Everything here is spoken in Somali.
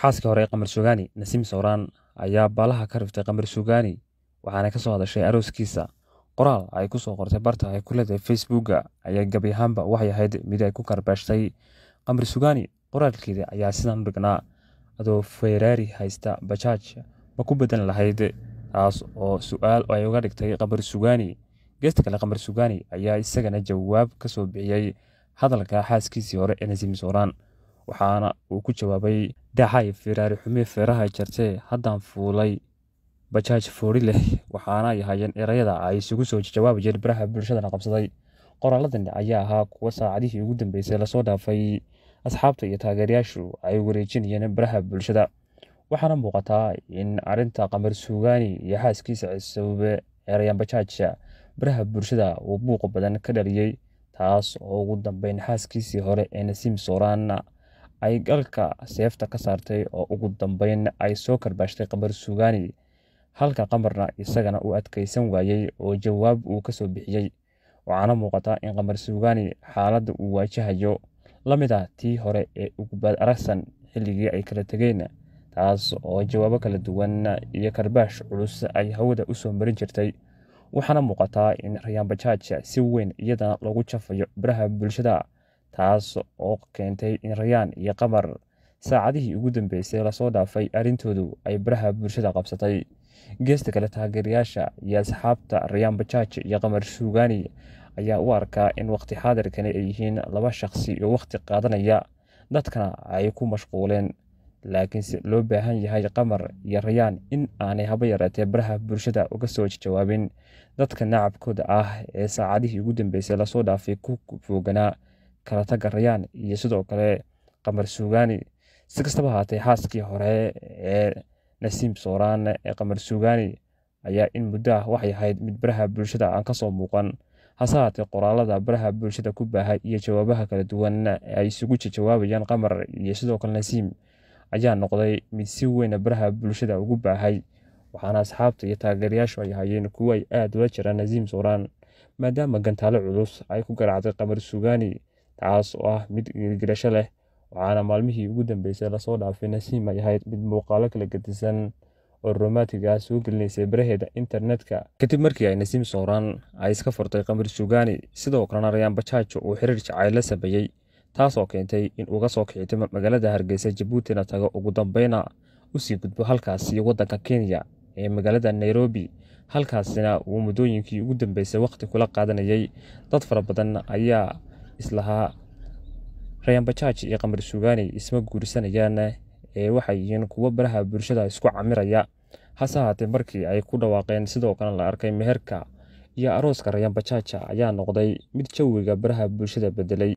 xaaskii hore ee Qamar Sugaani Nasiim Sawraan ayaa baalaha ka riftay Qamar Sugaani waxaana ka soo hadashay arooskiisa. Qoraal ay ku soo qortay barta ay ku leedahay Facebook ayaa gabi ahaanba waxay ahayd mid ay ku karbaashtay Qamar Sugaani. Qoraalkeeda ayaa sidan u dhignaa: adoo Ferrari haysta bajaaj ma ku bedelan lahayd, taas oo su'aal ay uga dhigtay Qamar Sugaani. Geesta kale, Qamar Sugaani ayaa isagana jawaab ka soo bixiyay hadalka xaaskiisii hore ee Nasiim Sawraan, waxaana uu ku jawaabay: dhaxay Ferrari xumee feeraha jartee haddaan fuulay bajaaj foori leh. waxaana ay hayeen erayada ay isugu soo jawaabayeen baraha bulshada qabsaday. Qoraaladan ayaa ahaa kuwa saacadihii ugu dambeysay lasoo dhaafay asxaabta iyo taageerayaashu ay wareejinayeen baraha bulshada, waxaana muuqataa in arinta Qamar Sugaani iyo xaaskiisa cusub erayaan bajaajka baraha bulshada uu buuq badan ka dhaliyay, taas oo ugu dambeyn xaaskiisii hore ee Nasiim Sawraan ay galka seefta ka saartay oo ugu dambeyn ay soo karbaashtay Qamar Sugaani, halka Qamarna isagana uu adkaysan waayay oo jawaab uu ka soo bixiyay. waxaana muuqata in Qamar Sugaani xaaladda uu waajahayo la mid ah tii hore ee ugu baad aragsan xilligii ay kala tageen, taas oo jawaabo kala duwan iyo karbaash culus ay hawada u soo marin jirtay. waxaana muuqataa in rayaan bajaaj si weyn iyadana lagu jafayo baraha bulshada, taas oo keentay in Rayaan iyo Qamar saacadihii ugu dambeysay lasoo dhaafay arrintoodu ay baraha bulshada qabsatay. Geesta kale, taageerayaasha iyo asxaabta Rayaan bajaaj iyo Qamar Sugaani ayaa u arkaa in waqti xaadirkani ay yihiin laba shakhsi oo waqti qaadanaya, dadkana ay ku mashquuleen, laakiinse loo baahan yahay Qamar iyo Rayaan in aanay haba yaraatee baraha bulshada uga soo jawaabin dadka nacabkooda ah ee saacadihii ugu dambeysay lasoo dhaafay ku fooganaa kala tagga Rayaan iyo sidoo kale Qamar Sugaani. Si kastaba ahaatee, xaaskii hore ee Nasiim Sawraan ee Qamar Sugaani ayaa in muddo ah waxay ahayd mid baraha bulshada aan ka soo muuqan, hase haatee qoraalada baraha bulshada ku baahay iyo jawaabaha kala duwan ay isugu jawaabayaan Qamar iyo sidoo kale Nasiim ayaa noqday mid si weyn baraha bulshada ugu baahay, waxaana asxaabta iyo taageerayaashu ay hayeen kuwo ay aad ula jiraan Nasiim Sawraan, maadaama gantaalo culus ay ku garaacday Qamar Sugaani, taas oo ah mid dhiirigelisho leh. waxaana maalmihii ugu dambeysay lasoo dhaafay Nasiim ay ahayd mid muuqaalo kala gedisan oo romantic ah soo gelinaysay baraheeda internetka kadib markii ay Nasiim Sawraan ay iska furtay Qamar Sugaani, sidoo kalena Rayaan bajaaj uu xiriir jacayl la sameeyay, taas oo keentay in uga soo kicito magaalada Hargeysa Jabuutina tago, ugu dambeyna u sii gudbo halkaasi waddanka Kenya ee magaalada Nairobi, halkaasina uu muddooyinkii ugu dambeysay waqti kula qaadanayay. dad fara badan ayaa islahaa Rayaan bajaaj iyo Qamar Sugaani isma guursanayaan ee waxay yihiin kuwo baraha bulshada isku camiraya, hase haatee markii ay ku dhawaaqeen sidoo kale la arkay meherka iyo arooska Rayaan bajaaj ayaa noqday mid jawiga baraha bulshada bedelay.